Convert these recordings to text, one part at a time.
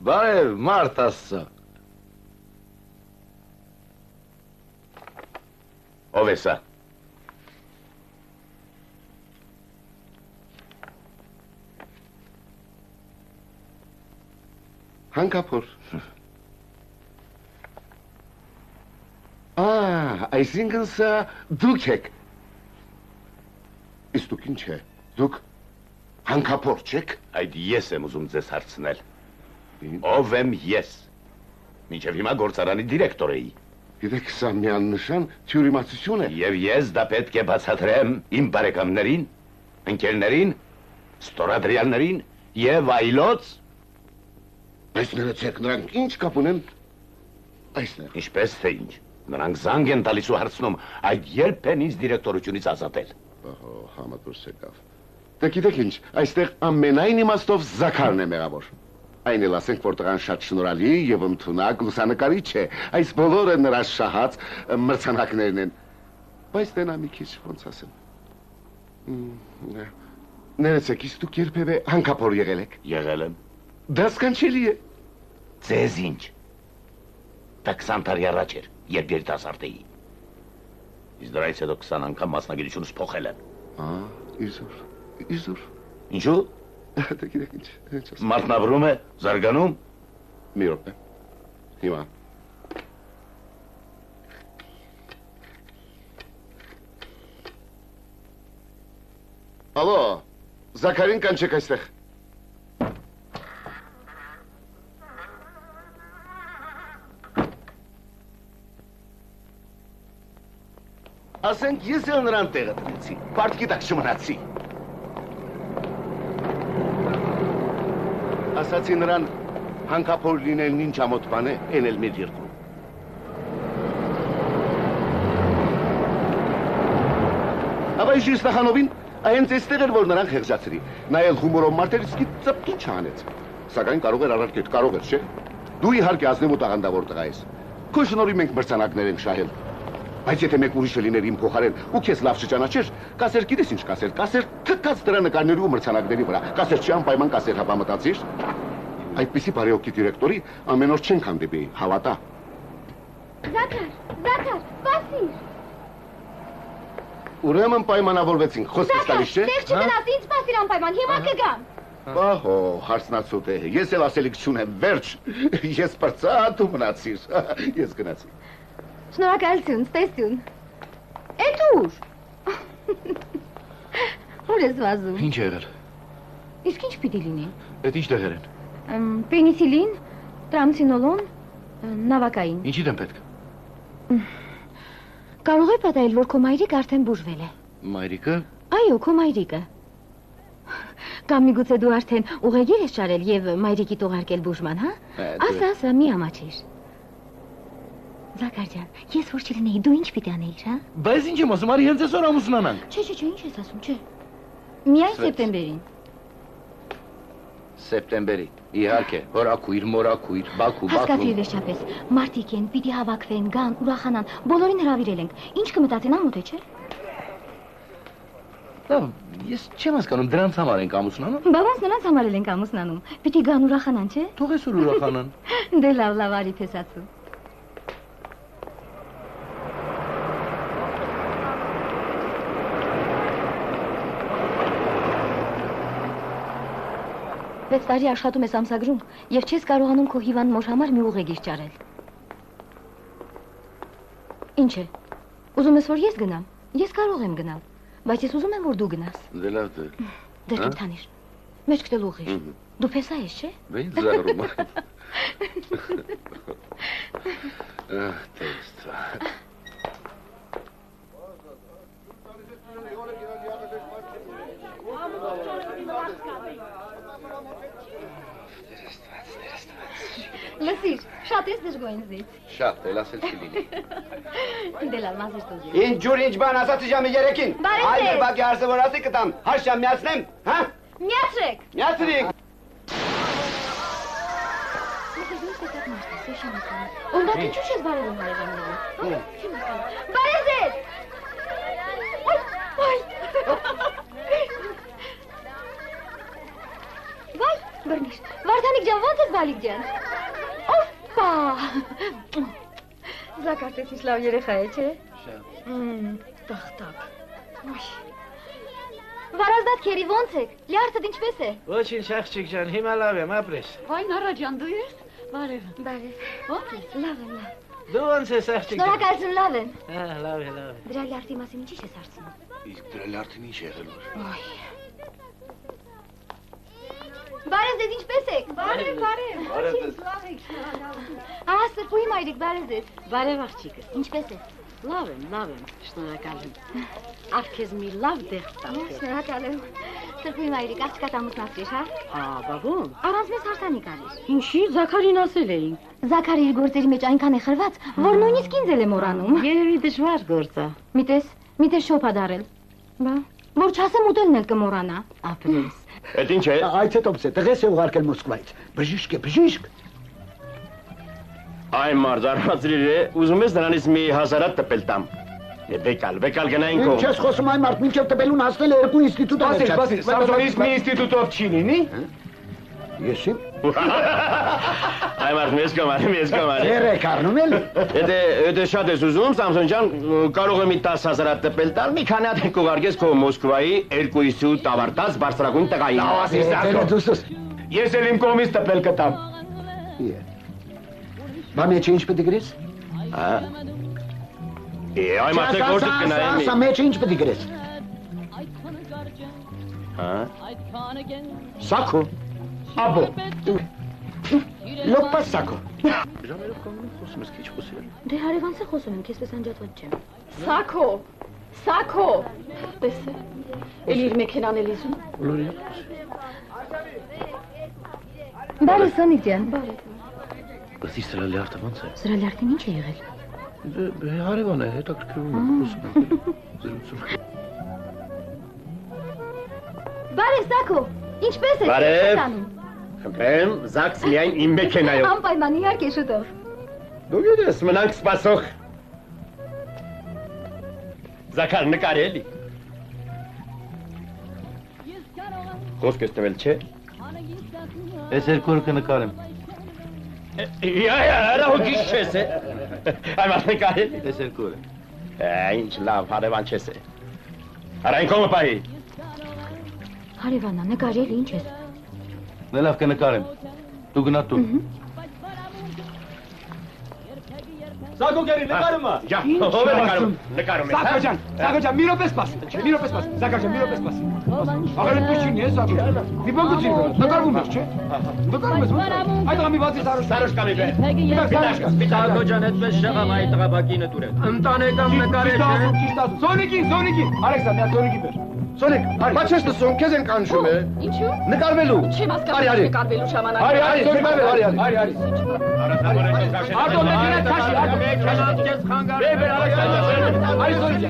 Բարև, մարդ Աստծո։ Ով է սա։ Հանկապոր։ Այսինքն սա դուք եք։ Իսկ դուք ինչ է, դուք հանկապոր չեք։ Այդ ես եմ ուզում ձեզ հարցնել։ Ով եմ ես։ Մինչև հիմա գործարանի դիրեկտոր էի։ Գիտեք, սա միանշան թյուրիմացություն է։ Եվ ես դա պետք է բացատրեմ իմ բարեկամներին, ընկերներին, ստորադրյալներին եւ այլոց։ Բայց ներեցեք, նրանք ինչ կապ ունեն այստեղ։ Ինչպես թե ինչ։ Նրանք զանգ են տալիս ու հարցնում, այդ երբ են ինձ դիրեկտորությունից ազատել։ Ահա, համատուրս եկավ։ Դե գիտեք ինչ, այստեղ ամենայն իմաստով Զաքարն է մեղավոր։ Այն էլ ասենք, որ տղան շատ շնորհալի եւ ընդունակ լուսանկարիչ է։ Այս բոլորը նրա շահած մրցանակներն են։ Բայց տենա մի քիչ ոնց ասեմ։ Ներեցեք, իսկ դուք երբևէ հանկապոր եղել եք։ Եղել եմ։ Դա սքանչելի է։ Ձեզ ինչ։ Դա 20 տարի առաջ էր, երբ երիտասարդ էի։ Իսկ դրանից հետո 20 անգամ մասնագիտությունս փոխել եմ։ Իզուր։ Ինչու։ Դե գիտեք ինչ ասեմ։ Մարդն ապրում է, զարգանում։ Մի րոպե։ Հիմա։ Ալո, Զաքարին կանչեք այստեղ։ Ասենք ես էլ նրան տեղը տնեցի, պարտքի տակ չմնացի։ Ասացի նրան հանկապոր լինելն ինչ ամոթ բան է, են էլ մեր երկրում։ Ապա իշի Ստախանովին, այնց էստեղ էր, որ նրան խեղճացրի, նա էլ հումորով մարտերից ծպտու չանեց, սակայն կարող էր առարկետ, կարող էր, չէ։ Դու իհարկե ազնիվ ու տաղանդավոր տղա ես, քո շնորհիվ մենք մրցանակներ ենք շահել, բայց եթե մեկ ուրիշը լիներ իմ փոխարեն ու քեզ լավ չճանաչեր, կասեր գիտես ինչ կասեր թքած դրա նկարների ու մրցանակների վրա, կասեր չի անպայման կասեր հապա մտածիր։ Այդպիսի բարեօգտի դիրեկտորի ամեն օր չենք հանդիպի, հավատա։ Զաքար, սպասիր։ Ուրեմն պայմանավորվեցինք, խոսքս տալիս չէ։ Տեղ չգնաս, ինձ սպասիր անպայման, հիմա կգամ։ Ահո, հարցնացուտ է, ես էլ ասելիք չունեմ, վերջ, ես պրծա, դու մնացիր, ես գնացի։ Շնորհակալություն, ստեսություն։ Էդ ուր։ Ուր ես վազում։ Ինչ եղել։ Իսկ ինչ պիտի լինի։ Էդ ինչ դեղեր են։ Պենիսիլին, տրամցինոլոն, նավակային։ Ինչի դեմ պետք։ Կարող է պատահել, որ քո մայրիկ արդեն բուժվել է։ Մայրիկը։ Այո, քո մայրիկը։ Կամ միգուցե դու արդեն ուղեգիր ես շարել եւ մայրիկիդ ուղարկել բուժման, հա։ Ասա, մի ամաչիր։ Զաքար ջան, ես որ չլինեի, դու ինչ պիտի անեիր, հա։ Բայց ինչ եմ ասում, արի հենց այսօր ամուսնանանք։ Չէ, ինչ ես ասում, չէ։ Միայն սեպտեմբերին։ Սեպտեմբերի։ Իհարկե, հորակույր, մորակույր, Բաքու։ Հասկացի վերջապես, մարդիկ են, պիտի հավաքվեն, գան, ուրախանան, բոլորին հրավիրել ենք։ Ինչ կմտածեն ամոթ է, չէ։ Լավ, ես չեմ հասկանում, դրանց համար ենք ամուսնանում։ Բա ոնց նրանց համար ենք ամուսնանում։ Պիտի գան ուրախանան, չէ։ Թող այսօր ուրախանան։ Դե լավ, արի փեսացու։ Վեց տարի աշխատում ես ամսագրում և չես կարողանում քո հիվանդ մոր համար մի ուղեգիր ճարել։ Ինչ է, ուզում ես, որ ես գնամ, ես կարող եմ գնալ, բայց ես ուզում եմ, որ դու գնաս։ Դե լավ դե։ Դեր կտանիր, մեջ կտել ուղիր, դու պեսա ես, չէ։ Վեյ զարում։ Տեստվա։ Լսիր, շատ ես դժգոհին զից։ Շատ, էլ ասել չի լինի։ Դե լավ, մազեր տուզի։ Ինչ ջուր, ինչ բան, ասացի ժամի 3-ին։ Բարև Այ ձեզ։ մեր բակի հարսը որ ասի կտամ, հաշ ժամ միացնեմ, հա։ Միացրեք։ Միացրիք։ Ondaq ինչու չես բարևում հարևաններին։ Բարև ձեզ։ Վայ։ Բռնիր։ Վարդանիկ ջան, ո՞նց ես բալիկ ջան։ Օպա։ Զակարտես ինչ լավ երեխա է, չէ։ Տախտակ։ Վարազդատ քերի ո՞նց եք։ Լյարդդ ինչպես է։ Ոչինչ աղջիկ ջան, հիմա լավ եմ, ապրես։ Վայ Նարա ջան, դու ես։ Բարև։ Բարև։ Ո՞նց ես։ Լավ եմ, լավ։ Դու ո՞նց ես աղջիկ։ Շնորհակալություն, լավ եմ։ Լավ է, լավ է։ Դրա լյարդի մասին ինչի՞ ես հարցնում։ Իսկ դրա լյարդին ինչ եղել որ։ Բարև ձեզ, ինչպես եք։ Բարև։ Բարև ձեզ։ Լավ եք։ Ահա սրբուի մայրիկ, բարև ձեզ։ Բարև աղջիկս։ Ինչպես եք։ Լավ եմ, շնորհակալ եմ։ Աղքեզ մի լավ դեղ տա։ Շնորհակալ եմ։ Սրբուի մայրիկ, աղջկա ամուսնացրիր, հա։ Բաբում։ Առանց մեզ հարսանիք արիր։ Ինչի Զաքարին ասել էին։ Զաքարի իր գործերի մեջ այնքան է խրված, որ նույնիսկ ինձ էլ է մոռանում։ Երևի դժվար գործ է։ Միտես շոփ ա դարել։ Բա, որ չասեմ ուտելն էլ կմոռանա։ Ապրես։ Այդ ինչ է։ Այդ հետո է տղես է ուղարկել Մոսկվայից։ Բժիշկ է, բժիշկ։ Այ մարզարվածրիր է, ուզում ես նրանից մի 1000 տպել տամ։ Բեկալ գնային կողմ։ Ինչ ես խոսում այ մարդ, մինչև տպելուն հասնել է երկու ինստիտուտ է։ Սպասի, Սամսոնից մի ինստիտուտով չի լինի։ Ես իմ։ Այ մարդ մեզ կամարի։ Երեք առնում էլ։ Եթե շատ ես ուզում, Սամսոն ջան, կարող եմ մի 10,000 տպել տալ, մի քանի հատ կուղարկես քո Մոսկվայի 2 ինստիտուտ ավարտած բարձրագույն տղային։ Ես էլ իմ կողմից տպել կտամ։ Բա մեջը ինչ պետք է գրես։ Այ մարդը գործը կնայեմ։ Ասա մեջը ինչ պետք է գրես։ Սակո։ Աբո։ Լոպա սակո։ Ժամերով կանգնում խոսում ես քիչ խոսել։ Դե հարևանց է խոսում եմ, քեզպես անջատված չեմ։ Սակո։ Տեսե։ Էլ իր մեքենան էլ իզում։ Բարև Սոնիկ ջան, բարև։ Բացի սրա լյարդը ո՞նց է։ Սրա լյարդին ինչ է եղել։ Դե հարևան է, հետաքրքրում է, խոսում է։ Զրուցում։ Բարև Սակո, ինչպես եք։ Բարև։ Խնդրեմ, Զաքս միայն իմ մեքենայով։ Անպայման իհարկե շուտով։ Դու գիտես, մնանք սպասող։ Զաքար նկար էլի։ Խոսք ես տվել, չէ։ Ես երկու օր կնկարեմ։ Հրա հոգիս չես է։ Այ մարդ նկար էլի։ Ես երկու օր։ Ինչ լավ, հարևան չես է։ Հարայն կոմը պահի։ Հարևանա, նկարել ինչ ես։ Դե լավ կնկարեմ։ Դու գնա տուն։ Սակո գերի նկարումը։ Ջա, ով է նկարում։ Սակո ջան, մի րոպե սպասի։ Զաքար ջան, մի րոպե սպասի։ Աղա դու չի ես Սակո։ Մի բան գուցի, նկարվում ես, չէ։ Նկարվում ես։ Այդ աղա մի բացի Սարոշ կամի բե։ Սակո ջան, այդպես շեղավ այդ տղաբակինը դուր է։ Ընտանեկան նկարել չէ։ Սոնիկին, Ալեքսա, մի հատ Սոնիկի բեր։ Սոնիկ, Բա չես լսում, քեզ են կանչում է։ Ինչու։ Նկարվելու։ Չեմ հասկանում նկարվելու ժամանակ։ Արի, Սոնիկ, արի։ Արտո մեքենա քաշի, Արի Սոնիկ,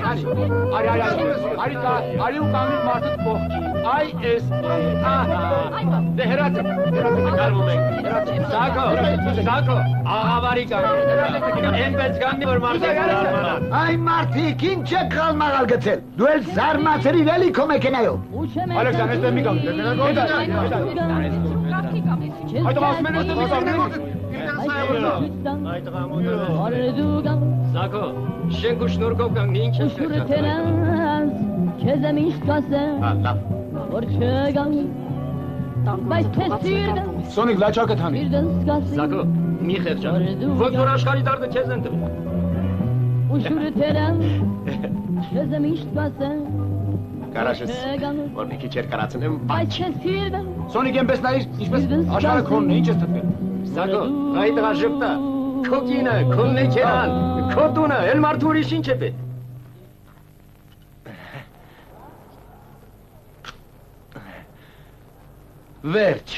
արի ու կանգնի մարդուց կողքի։ Այ էս, դե հերացը, նկարվում ենք։ Սակո, աղավարի կանգնի, ենպես կանգնի, որ մարդը կարմանա։ Այ մարդիկ, ինչ է կալմաղալ գցել։ Դու էլ զարմացրիր էլի քո մեքենայով։ Ալեքսան, ես մի կանգնի։ Այդ ասում են, ես մի կանգնի։ Սակո, շենք ու շնորհքով կանգնի, ինչ ես Շուրթերած քեզ եմ ինչ կասեմ որ չգամ բայց քեզ սիրտը Սոնիկ լաչակը թանի Սակո, մի խեղճա ոչ որ աշխարհի դարձը քեզ են տվել ու շուրթերած քեզ եմ ինչ կասեմ Կարաշես, որ մի քիչ երկարացնեմ, բայց քեզ սիրտը Սոնիկ այնպես նայիր, ինչպես աշխարհը քոնն է, ինչ ես թվել Սակո, այդ տղա ժպտա քո կինը, քո մեքենան, քո տունը, էլ մարդու ուրիշ ինչ է պետք Վերջ։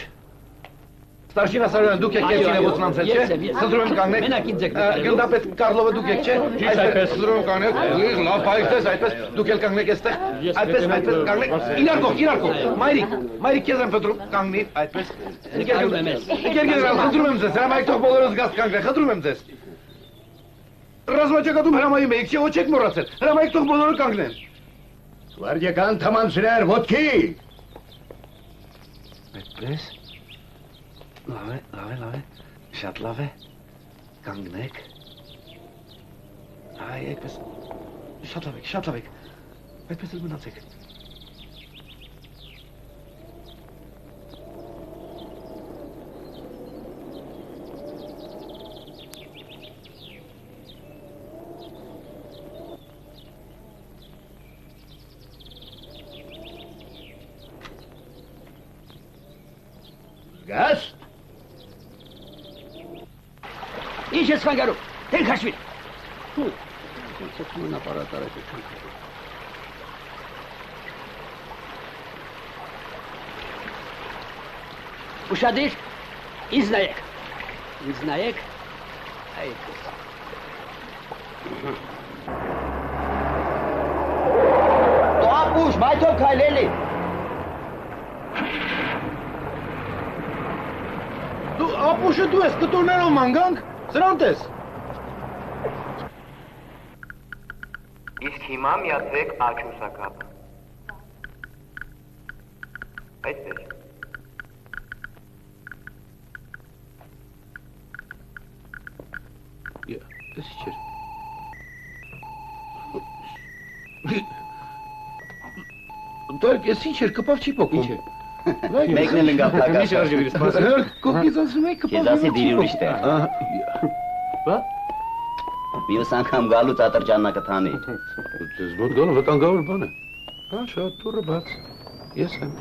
Ստարշին ասարյան, դուք եք ես ինևոցն անցել, չէ։ Խնդրում եմ կանգնեք։ Մենակ ինձ եք նկարել։ Գնդապետ Կարլովը դուք եք, չէ։ Այսպես խնդրում եմ կանգնեք։ Լավ բայքտես, այդպես դուք եք կանգնեք այստեղ։ Այդպես կանգնեք։ Իրար կողք։ Մայրիկ քեզ եմ փնտրում, կանգնի, այդպես։ Գերգեր, խնդրում եմ ձեզ, հրամայեք թող բոլորս գաս կանգնեք, խնդրում եմ ձեզ։ Ռազմաճակատում հրամայում եք, չէ, ոչ եք մոռացել։ Հրամայեք թող բոլորը կանգնեն։ Գվարդիական թամանցրեր, ոտքի։ Այդպես։ Լավ է, շատ լավ է, կանգնեք, այդպես, շատ լավ եք, այդպես էլ մնացեք։ Գաս։ Ինչ ես խանգարում, թել քաշվիր։ Ծծմուն ապարատարը չան։ Ուշադիր, ինձ նայեք, այդպես։ Դու ապուշ, մայթով քայլելի։ Դու ապուշը դու ես կտորներով ման գանք, սրանց ես։ Իսկ հիմա միացրեք աչուսակապը։ Այդպես։ Ես իչեր։ Դարկ, ես ինչ էր, կպավ չի պոքում։ Ինչ է։ Մեկն էլ ընկավ տակասը։ Մի շարժվիր, սպասել։ Կողքից ասում եք, կպավ Ես ասի դիր ուրիշ տեղ։ Բա։ Մյուս անգամ գալուց ատրճաննա կթանի։ Ձեզ մոտ գալու վտանգավոր բան է։ Հա, շատ դուրը բաց։ Ես եմ։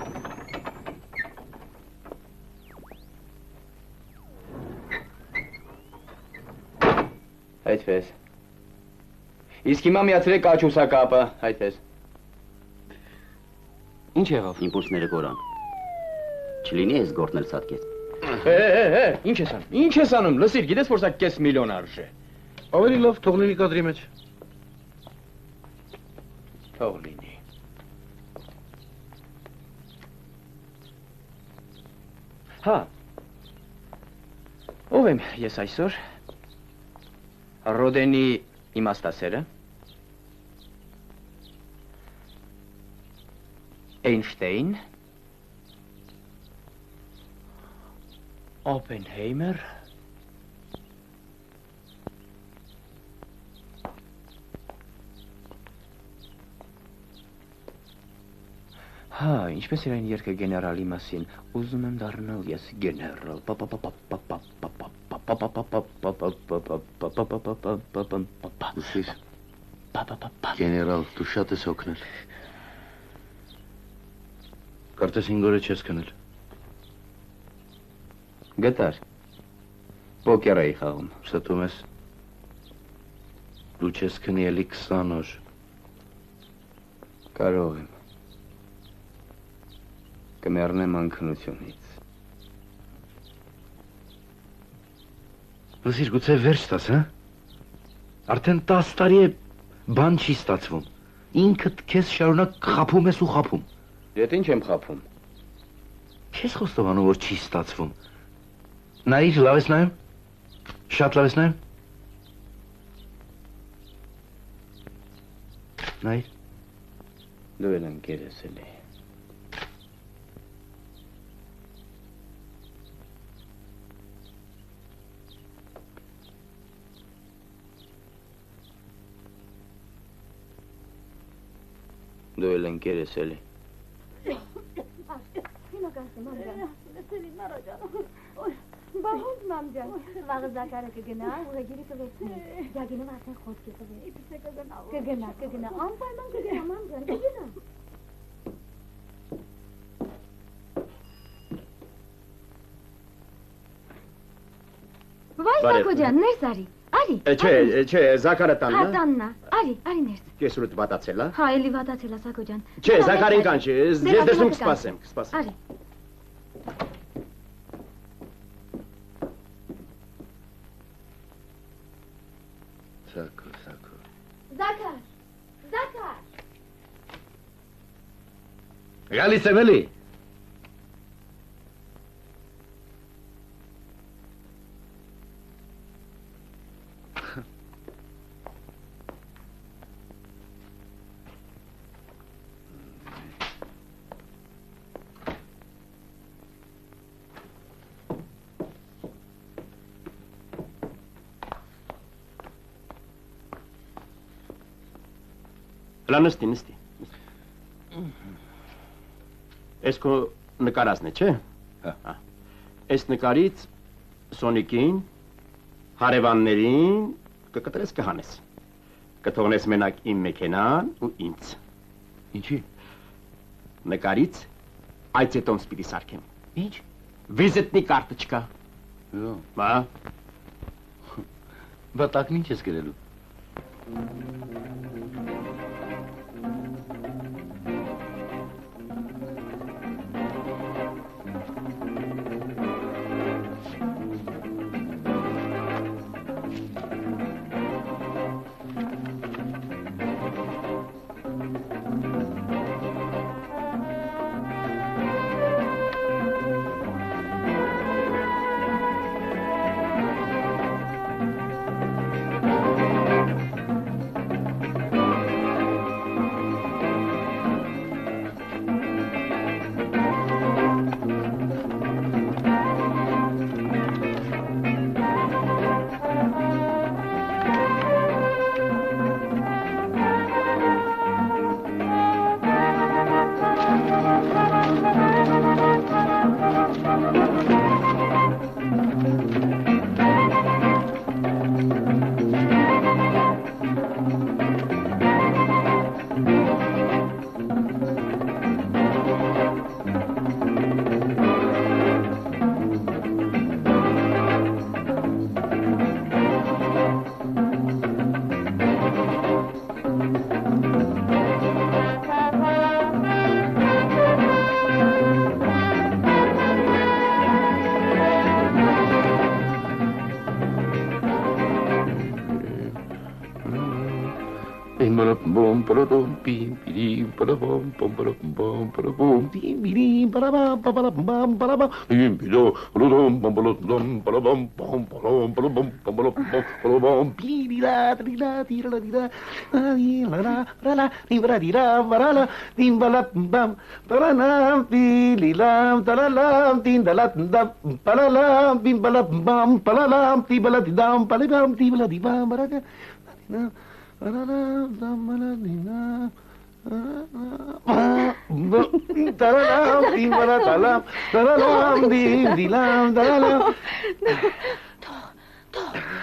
Այդպես։ Իսկ հիմա միացրեք աչուսակապը, այդպես։ Ինչ եղավ։ Իմպուլսները կորան։ Չլինի ես գործնել սատկես։ Ինչ ես անում, լսիր, գիտես որ սա կես միլիոն արժե։ Ավելի լավ թող լինի կադրի մեջ։ Թող լինի։ Հա։ Ով եմ ես այսօր։ Ռոդենի իմաստասերը։ Էյնշտեյն։ Օպենհեյմեր։ Հա, ինչպես էր այն երկը գեներալի մասին, ուզում եմ դառնալ ես գեներալ։ Ուսիր, գեներալ, դու շատ ես օգնել։ Կարծես 5 օր չես քնել։ Գտար։ Պոկեր էի խաղում։ Ստում ես։ Դու չես քնի էլի 20 օր։ Կարող եմ։ Կմեռնեմ անքնությունից։ Լսիր, գուցե վերջ տաս, հա? Արդեն 10 տարի է բան չի ստացվում։ Ինքդ քեզ շարունակ խափում ես ու խափում։ Ետ ինչ եմ խափում։ Քեզ խոստովանում որ չի ստացվում։ Նայիր, լավ ես նայում։ Շատ լավ ես նայում։ Նայիր։ Դու էլ ընկեր ես էլի։ Դու էլ ընկեր ես էլի։ Բահունդ մամջան, վաղը զակարը կգնա, ուղեգիրի կվեցնի, յագինը վասեն խոսքի կգնա, անպայման կգնա, մամջան, կգնա։ Վայ Սակոջան, ներս արի, արի։ Չէ, Զաքարը տանն է։ Հա, տանն է, արի ներս։ Կեսուրդ վատացել է։ Հա, էլի վատացել է Սակոջան։ Չէ, Զաքարին կանչի, ես դեսում կսպասեմ։ Արի։ Սակո։ Զաքար։ Գալիս եմ էլի։ Հլա նստի։ Ես քո նկարածն է, չէ։ Հա։ Այս նկարից Սոնիկին, հարևաններին կկտրես կհանես։ Կթողնես մենակ իմ մեքենան ու ինձ։ Ինչի։ Նկարից այցետոն սպիտի սարքեմ։ Ինչ։ Վիզիտնի կարտը չկա։ Բա։ Բատակն ինչ ես գրելու։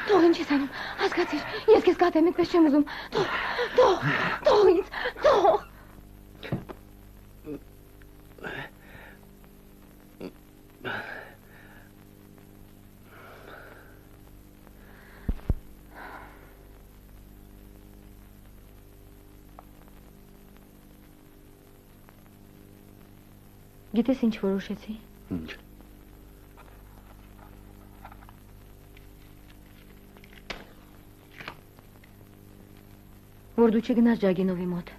Թող ինչ ես անում, հասկացիր, ես քեզ կատեմ, այդպես չեմ ուզում, թող ինձ, թող։ Գիտես ինչ որոշեցի։ Ինչ։ Որ դու չգնաս Ջագինովի մոտ,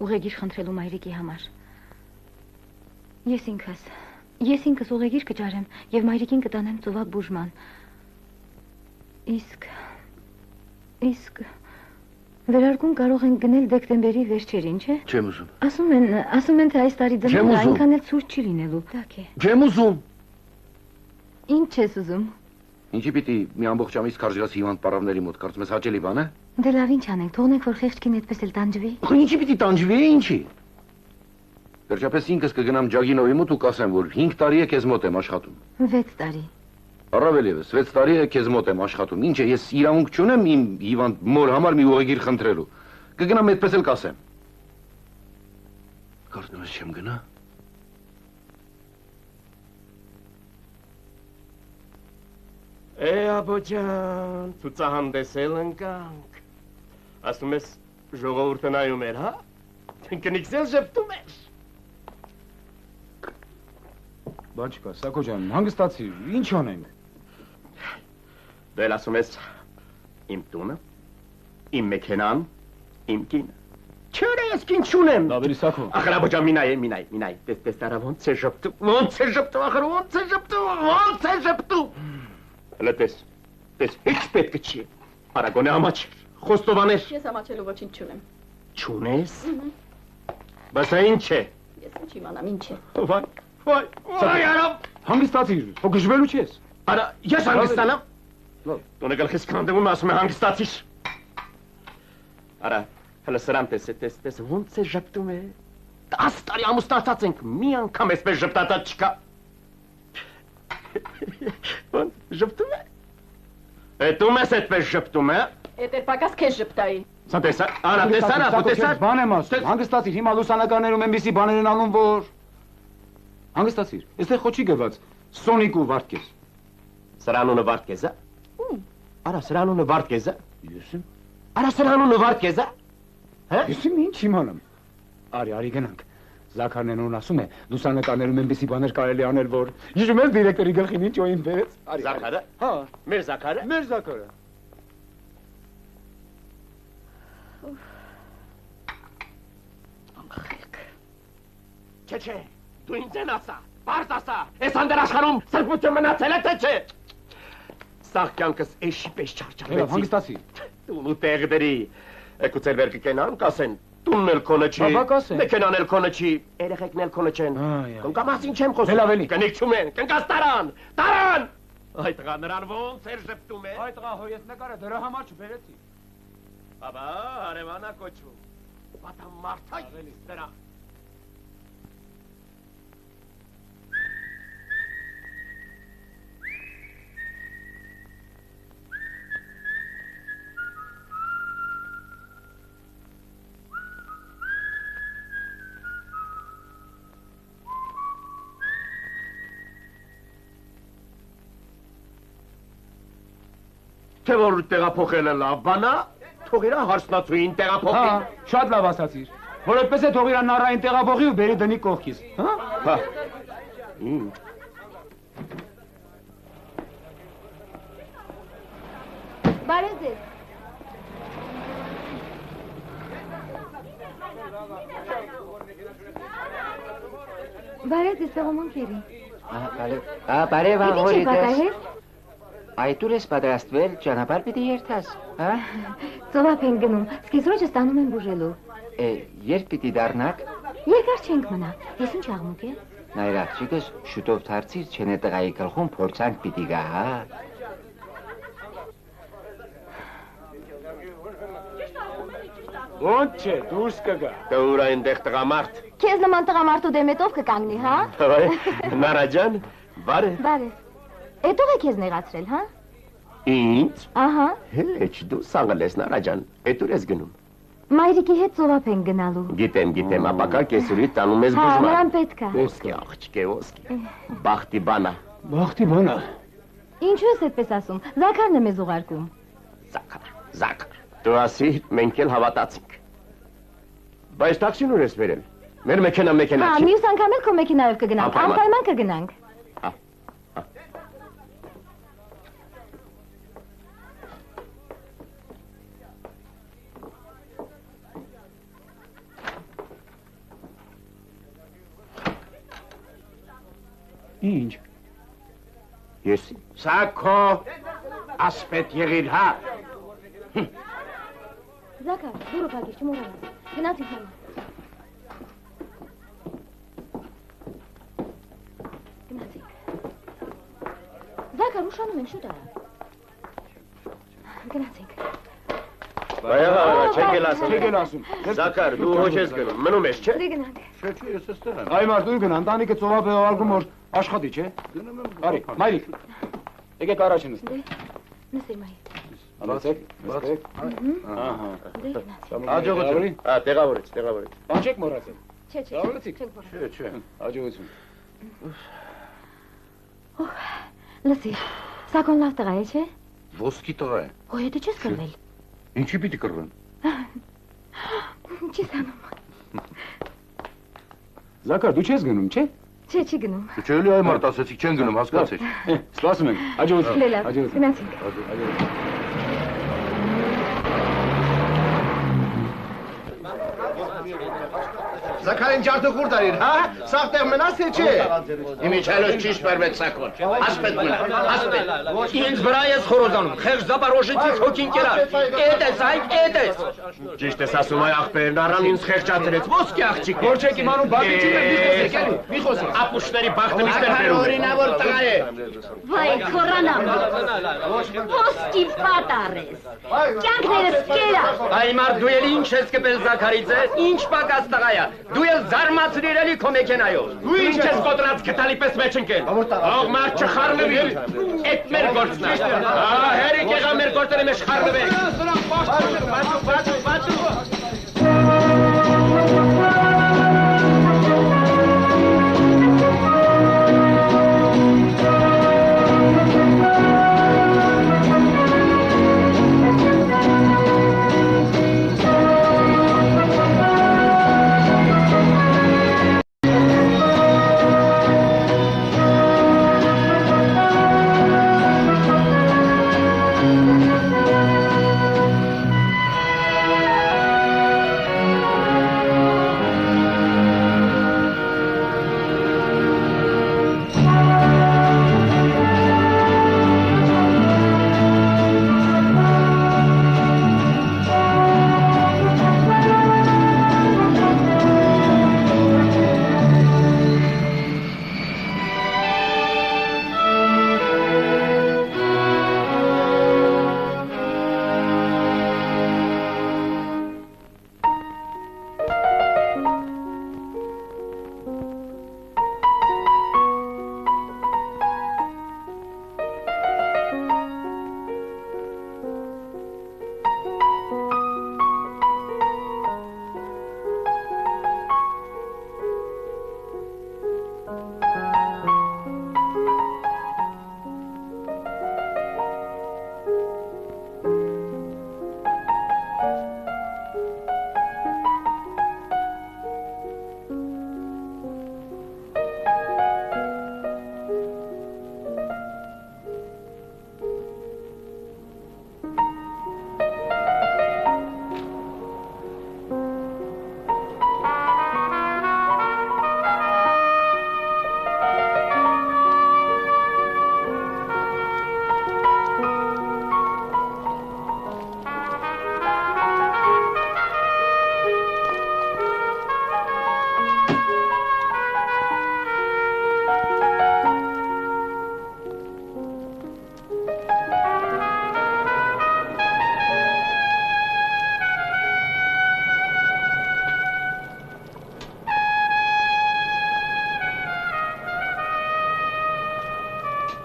ուղեգիր խնդրելու մայրիկի համար։ Ես ինքս ուղեգիր կճարեմ և մայրիկին կտանեմ ծովակ բուժման։ Իսկ վերարկուն կարող են գնել դեկտեմբերի վերջերին, չէ։ Չեմ ուզում։ Ասում են, թե այս տարի ձմեռը այնքան էլ ցուրտ չի լինելու։ Դակ է։ Չեմ ուզում։ Ինչ ես ուզում։ Ինչի պիտի մի ամբողջ ամիս քարժած հիվանդ պարավների մոտ, կարծում ես հաճելի բան է։ Դե լավ ինչ անենք, թողնենք որ խեղճքին այդպես էլ տանջվի։ Ինչի պիտի տանջվի, ինչի։ Վերջապես ինքս կգնամ Ջագինովի մոտ ու կասեմ, որ 5 տարի է քեզ մոտ եմ աշխատում։ 6 տարի։ Առավել ևս 6 տարի է քեզ մոտ եմ աշխատում։ Ինչ է, ես իրավունք չունեմ իմ հիվանդ մոր համար մի ուղեգիր խնդրելու։ Կգնամ այդպես էլ կասեմ։ Կարծում ես չեմ գնա։ Աբոջան, ցուցահանդեսել ընկանք։ Ասում ես ժողովուրդը նայում էր, հա։ Կնիքսել ժպտում էր։ Բաչկա, Սակո ջան, հանգստացիր, ինչ անենք։ Դու էլ ասում ես իմ տունը, իմ մեքենան, իմ կինը։ Չորը ես կին չունեմ։ Լավերի Սակո։ Ախր աբոջան մինայ, տես տարա ոնց է ժպտում, ախր ոնց է ժպտում։ Հələ տես, heç պետք չի, արագոն է ամաչեր, խոստովաներ։ Ես ամաչելու ոչինչ չունեմ։ Չունես։ Բայց ինչ է։ Ես ինչ իմանամ, ինչ է։ Վայ, արամ։ Հանգստացիր, հո գժվելու չես։ Արա, ես հանգստանամ։ Տոնը գլխիս կանդվում ասում է հանգստացիր։ Արա, Հələ սրան տես, ոնց է ժպտում է։ 10 տարի ամուսնացած ենք, մի անգամ էսպես ժպտատած չկա։ Ոնց ժպտում է։ Դու մեզ այդպես ժպտում է։ Էդ էր պակաս քեզ ժպտայի։ Սա տեսա, արա, տեսա։ Բան եմ ասում, հանգստացիր, հիմա լուսանկարներում այնպիսի բաներ են անում, որ հանգստացիր։ Այստեղ խոչի գված Սոնիկ ու Վարդգես։ Սրա անունը Վարդգես է։ Արա, սրա անունը Վարդգես է։ Եսեմ։ Արա, սրա անունը Վարդգես է։ Հա։ Եսեմ ինչ իմանամ։ Արի գնանք։ Զաքարն ասում է, լուսանկարներում այնպիսի բաներ կարելի անել, որ հիշում ես դիրեկտորի գլխին ինչ օին բերեց։ Զաքարը։ Հա, մեր Զաքարը։ մեր Զաքարը։ Չէ, դու ինձ են ասա, բարձ ասա, ես անդր աշխարհում սրբություն մնացել է թե չէ։ Սաղ կյանքս էշի պես չարչարվեցի։ Հանգստացի։ Տուն ու տեղ դրի, եկուցել վեր կկենան, կասեն, տունն էլ քոնը չի, մեքենան էլ քոնը չի, երեխեքն էլ քոնը չեն։ Կնկամասին չեմ խոսում, կնիկ չումեն, կնկաս տարան։ Այ տղա նրան ոնց էր ժպտում է։ Այ տղա, հո ես նկարը դրա համար չբերեցի։ Բաբա, հարևանա կոչվում, վատա մարդա ես դրա։ Թե որ տեղափոխելը լավ բան է, թող իրա հարսնացուին տեղափոխի։ Հա, շատ լավ ասացիր։ Որ այդպես է թող իրա նարային տեղափոխի ու բերի դնի կողքից, հա? Հա։ Բարև ձեզ։ Բարև ձեզ, սողոմոնքերի։ Բարև աղորիտես։ Այդուր ես պատրաստվել, ճանապարհ պիտի երթաս, հա? Ծովափ ենք գնում, սկիզրոջը ստանում են բուժելու։ Երբ պիտի դառնաք։ Երկար չենք մնա, ես ինչ աղմուկ է։ Նայր աղջիկս, շուտով դարձիր, չեն է տղայի գլխում փորձանք պիտի գա, հա? Ոնց չէ, դուրս կգա։ Դե ուր այնտեղ տղամարդ։ Քեզ նման տղամարդու դեմետով կկանգնի, հա? Նարաջան, բարև։ Բարև։ Էդով է քեզ նեղացրել, հա? Ինչ։ Ահա։ Հեչ, դու սաղել ես Նարաջան, էդուր ես գնում։ Մայրիկի հետ ծովափ ենք գնալու։ Գիտեմ, ապակա կեսուրի տանում ես բուժման։ Հա, նրան պետք է։ Ոսկի աղջիկ է, ոսկի։ Բախտի բանա։ Բախտի բանա։ Ինչու ես այդպես ասում։ Զաքարն է մեզ ուղարկում։ Զաքար։ Դու ասի, մենք էլ հավատացինք։ Բայց տաքսին ուր ես վերել։ Մեր մեքենա Հա, չի։ մյուս անգամ էլ քո մեքենայով կգնանք, անպայման կգնանք։ Ինչ։ Ես Սա քո ասպետ եղիր, հա։ Զաքար, դուրը փակիր, չմոռանաս։ Գնացինք հիմա։ Գնացինք։ Զաքար, ուշանում ենք, շուտ արա։ Գնացինք։ Բայա, չեք էլ ասում։ Զաքար, դու ոչ ես գնում, մնում ես, չէ։ Դե գնանք։ Չէ, ես էստեղ եմ։ Այ մարդ դու գնա, ընտանիքը ծովափ է ուղարկում, որ աշխատի, չէ։ Արի, մայրիկ։ Եկեք առաջ նստեք։ Նստիր մայր։ Նստեք։ Ահա։ Դե գնացինք։ Հաջողություն։ Տեղավորից։ Բան չեք մոռացել։ Չէ։ Լավացիք։ Չենք մոռացել։ Չէ։ Հաջողություն։ Լսիր, Սակոն լավ տղա է, չէ։ Ոսկի տղա է։ Հո եթե չես կռվել։ Ինչի պիտի կռվեմ։ Ինչի՞ս անում։ Զաքար, դու չես գնում, չէ։ Չէ, չի գնում։ Չէ, էլի այ մարդ ասեցիք, չեն գնում, հասկացեք։ Սպասում ենք։ Հաջողություն։ Լավ, գնացինք։ Զաքարին ջարդը խուր դարիր, հա? Սաղ տեղ մնաս թե չէ։ Իմիջալոս ճիշտ բերվեց Սակոն։ Ասպետ մնա, ասպետ։ Ինձ վրա ես խորոզանում, խեղճ զապարոժիցի խոքին կերար։ Էդ ես, էդ ես։ Ճիշտ ես ասում, այ աղբերն առան ինձ խեղճացրեց, ոսկի աղջիկ։ Որ չեք իմանում, բացի չի մի խոսեք, էլի, մի խոսեք։ Ապուշների բախտը միշտ Զաքարը օրինավոր տղա է։ Վայ, քորանամ։ Ոսկի պատարես։ Կյանքներս կերա։ Այ մարդ դու էլ ինչ ես կպել Զաքարիձե, ինչ պակաս տղայա։ Դու էլ զարմացրիր էլի քո մեքենայով։ Դու ինչ ես կոտրած գտալի պես մեջ ընկել։ Ող մարդ չխառնվի։ Էդ մեր գործն է։ Հերիք եղա մեր գործերի մեջ խառնվեք։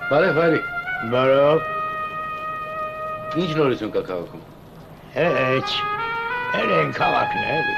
Բարև, հայրիկ։ Բարև։ Ինչ նորություն կա քաղաքում։ Հեչ, էլ են քաղաքն էլի։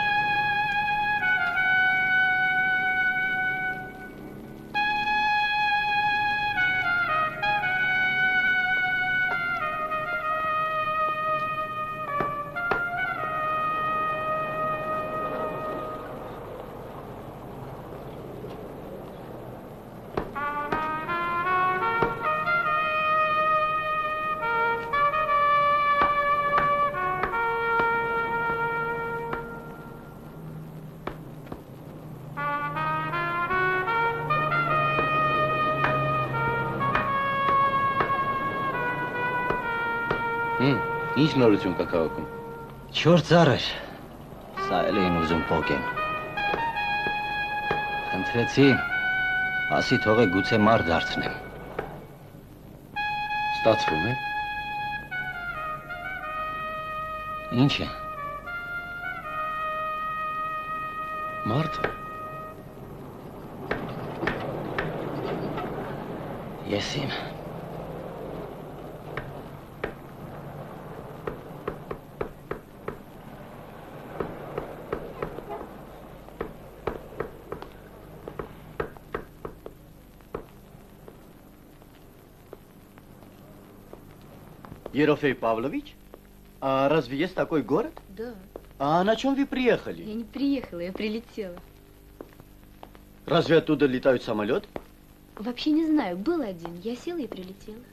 Ինչ նորություն կա քաղաքում։ 4 ծառեր, սա էլ էին ուզում պոկեն։ Խնդրեցի, ասի թողե գուցե մարդ դարձնեմ։ Ստացվում է։ Ինչ է։ Մարդ։ Ես իմ։ Ерофей Павлович? А разве есть такой город? Да. А на чем вы приехали? Я не приехала, я прилетела. Разве оттуда летают самолеты? Вообще не знаю, был один. Я села и прилетела.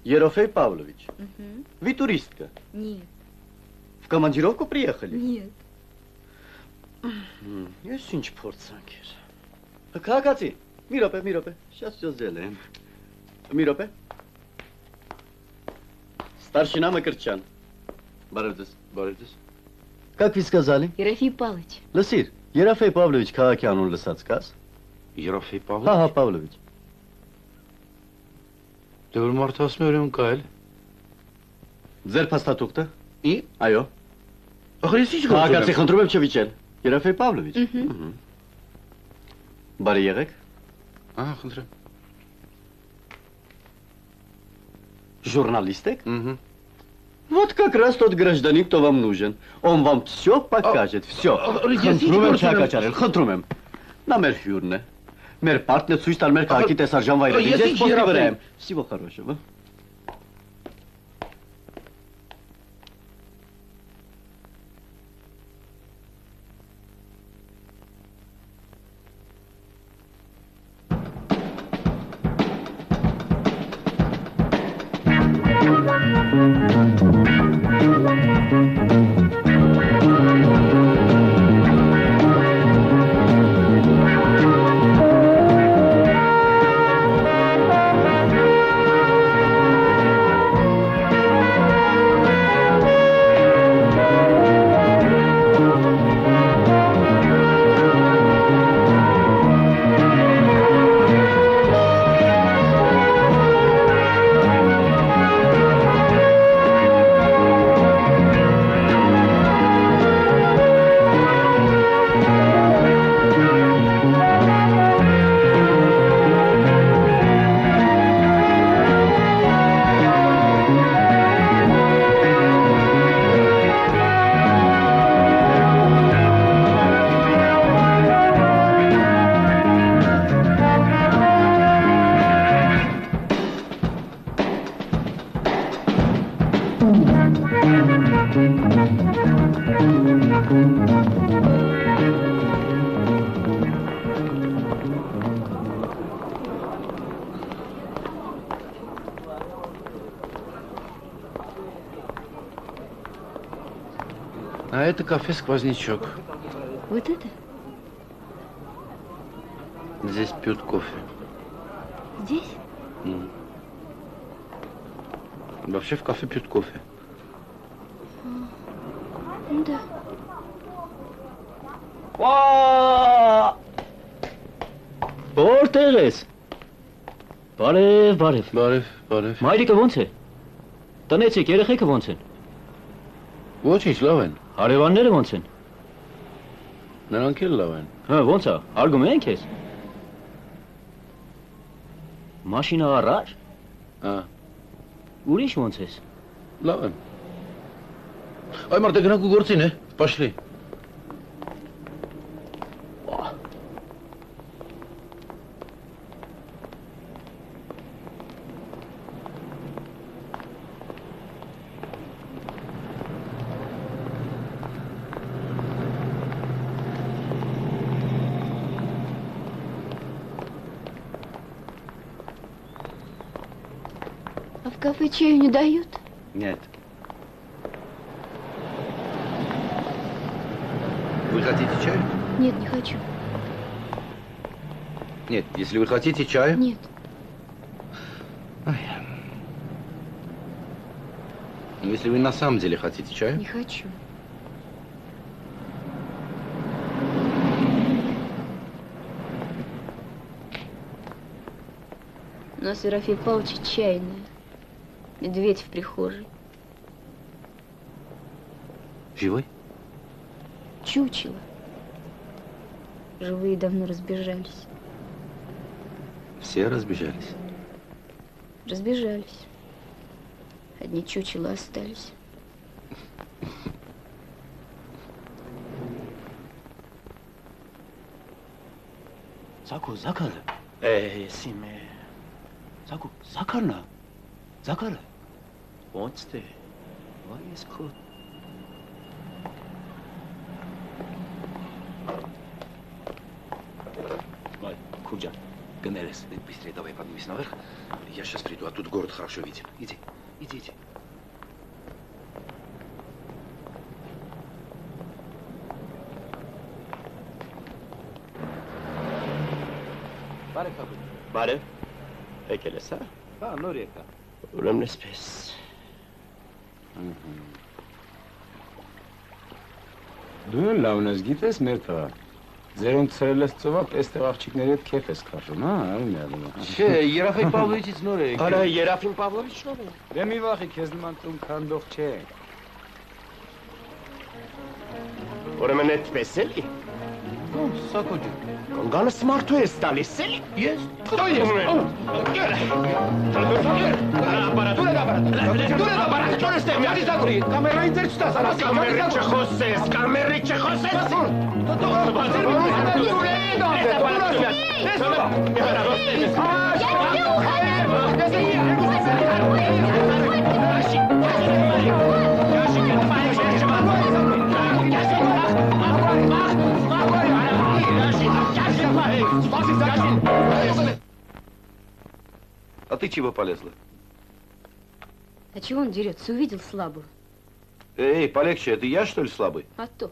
Ерофей Павлович, Угу. вы туристка? Нет. В командировку приехали? Нет. Есть ինչ փորձանքեր։ Քաղաքացի, մի րոպե, сейчас все сделаем։ Մի րոպե։ Старшина Макарчан. Բարևձեզ։ Как вы сказали? Ерофей Павлович. Լսիր, Երաֆեյ Պավլովիչ քաղաքի անուն լսած կաս։ Երոֆեյ Հա, Պավլովիչ։ հա, Պավլովիչ։ Դե որ մարդը ասում է ուրեմն կա էլ։ Ձեր փաստաթուղթը։ Ի։ Այո։ Ախր ես ինչ գործ Քաղաքացի խնդրում եմ չվիճել։ Երոֆեյ Պավլովիչ։ Բարի եղեք։ Ահա, խնդրեմ։ Журналист եք։ Вот как раз тот гражданин, кто вам нужен. Он вам все покажет, все. Խնդրում եմ չհակաչարել, խնդրում եմ։ Նա մեր հյուրն է։ Մեր պարտն է ցույց տալ մեր քաղաքի տեսարժան վայրերին։ Ես ոսկի վրա եմ։ Всего хорошего։ А это кафе «Сквознячок». Вот это? Здесь пьют кофе. Здесь? Вообще в кафе пьют кофе. Да. Որտեղ ես։ Բարև։ Բարև։ Մայրիկը ո՞նց է։ Տնեցիք, երեխեքը ո՞նց են։ Ոչինչ, լավ են։ Հարևանները ո՞նց են։ Նրանք էլ լավ են։ Հա, ո՞նց է։ Արգում են քեզ։ Մաշինա առաջ։ Հա։ Ուրիշ ո՞նց ես։ Լավ եմ։ Այ մարդը գնանք ու գործին է։ Պաշլի։ А в кафе чаю не дают? Нет. Вы хотите чай? Нет, не хочу. Нет, если вы хотите чаю... Нет. Если вы на самом деле хотите чаю... Не хочу. У нас Ерофей Павлович чайная. Медведь в прихожей. Живой? Чучело. Живые давно разбежались. Все разбежались? Разбежались. Одни чучела остались. Սակո, Զաքարը։ Սիմե։ Սակո, Զաքարն է։ Զաքարը։ Ո՞նց է։ Վայ, ես խոտ։ Вай, Куджа, Гонерес, быстрее давай поднимись наверх. Я сейчас приду, а тут город хорошо виден. Иди. Բարև։ Եկել ես, հա։ Հա, նոր եկա։ Ուրեմն էսպես։ Դու լավն ես գիտես մեր տղա։ Ձերուն ցրել ես ծովափ, այստեղ աղջիկների հետ քեֆ ես քաշում, հա, այլն է։ Չէ, Երաֆայ Պավլովիչից նոր է եկել։ Արա Երաֆին Պավլովիչ նոր է։ Դե մի վախի քեզ նման տուն քանդող չէ։ Ուրեմն այդպես էլի։ Սակո ջան։ Կանգանս մարդու ես տալիս էլի։ Ես։ Ո՞й ես։ Կամերային ձեր չտաս, արասի, Կամերի չխոսես, կամերի չխոսես։ А ты чего полезла? А чего он дерется? Увидел слабую. Эй, полегче, это я, что ли, слабый? А то.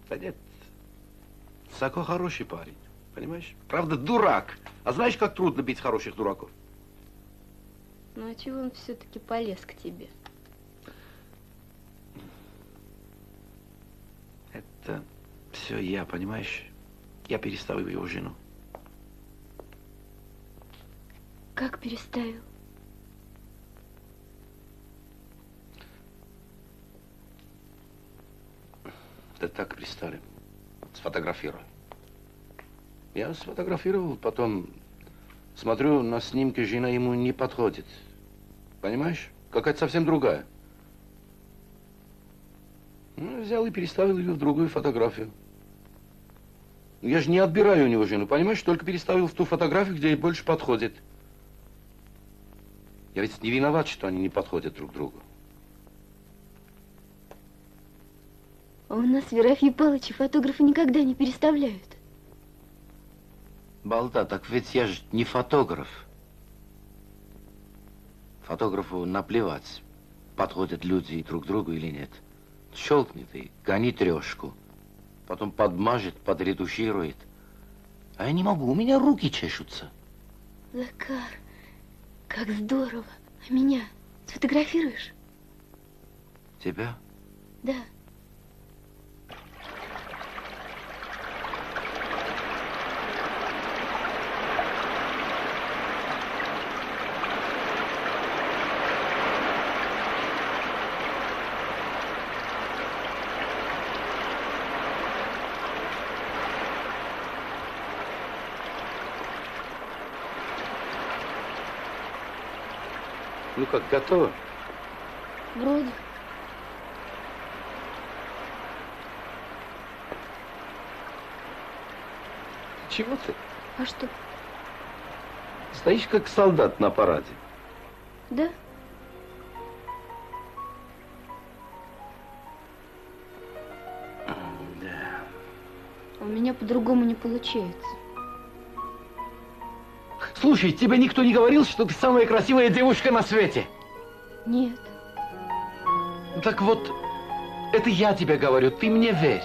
Да нет, Сако хороший парень, понимаешь? Правда, дурак. А знаешь, как трудно бить хороших дураков? Ну а чего он все-таки полез к тебе? Это все я, понимаешь? Я переставил его жену. Как переставил? Да так перестали. Сфотографировал. Я сфотографировал, потом смотрю, на снимке жена ему не подходит. Понимаешь? Какая-то совсем другая. Ну, взял и переставил ее в другую фотографию. Я же не отбираю у него жену, понимаешь? Только переставил в ту фотографию, где ей больше подходит. Я ведь не виноват, что они не подходят друг другу. А у нас в Ерофее Палыче фотографы никогда не переставляют. Балда, так ведь я же не фотограф. Фотографу наплевать, подходят люди друг другу или нет. Щелкнет и гони трешку. Потом подмажет, подретуширует. А я не могу, у меня руки чешутся. Захар, как здорово. А меня сфотографируешь? Тебя? Да. Ну как, готово? Вроде. Чего ты? А что? Стоишь как солдат на параде. Да? Да. У меня по-другому не получается. Слушай, тебе никто не говорил, что ты самая красивая девушка на свете? Нет. Так вот, это я тебе говорю, ты мне верь.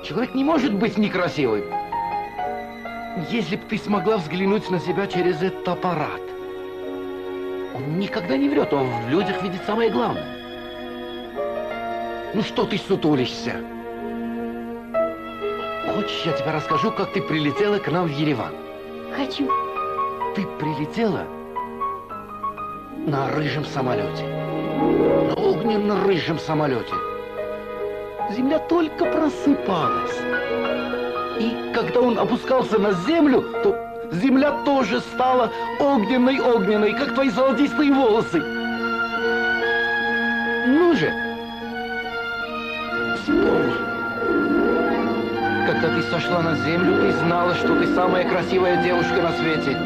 Человек не может быть некрасивым. Если бы ты смогла взглянуть на себя через этот аппарат. Он никогда не врет, он в людях видит самое главное. Ну что ты сутулишься? Хочешь, я тебе расскажу, как ты прилетела к нам в Ереван? Хочу. Ты прилетела на рыжем самолете. На огненно-рыжем самолете. Земля только просыпалась. И когда он опускался на землю, то земля тоже стала огненной-огненной, как твои золотистые волосы. Ну же, вспомни. Когда ты сошла на землю, ты знала, что ты самая красивая девушка на свете.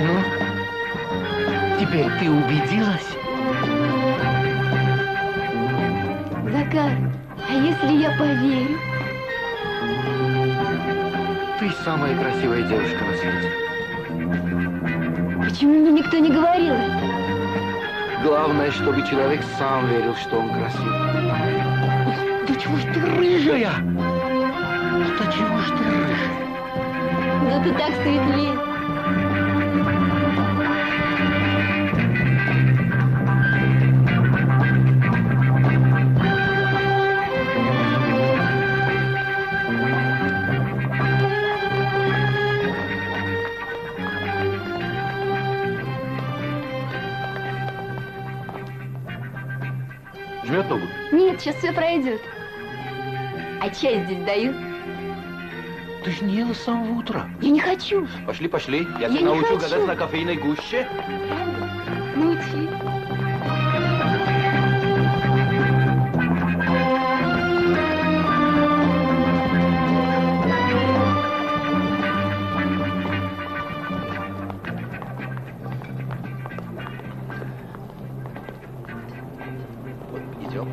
Ну, теперь ты убедилась? Захар, а если я поверю? Ты самая красивая девушка на свете. Почему мне никто не говорил? Главное, чтобы человек сам верил, что он красив. Да чего ж ты рыжая? Да чего ж ты рыжая? Да ты так светлее. Жмет ногу? Нет, сейчас все пройдет. А чай здесь дают? Ты ж не ела с самого утра. Я не хочу. Пошли, пошли. Я тебя научу гадать на кофейной гуще. Научи. Идем.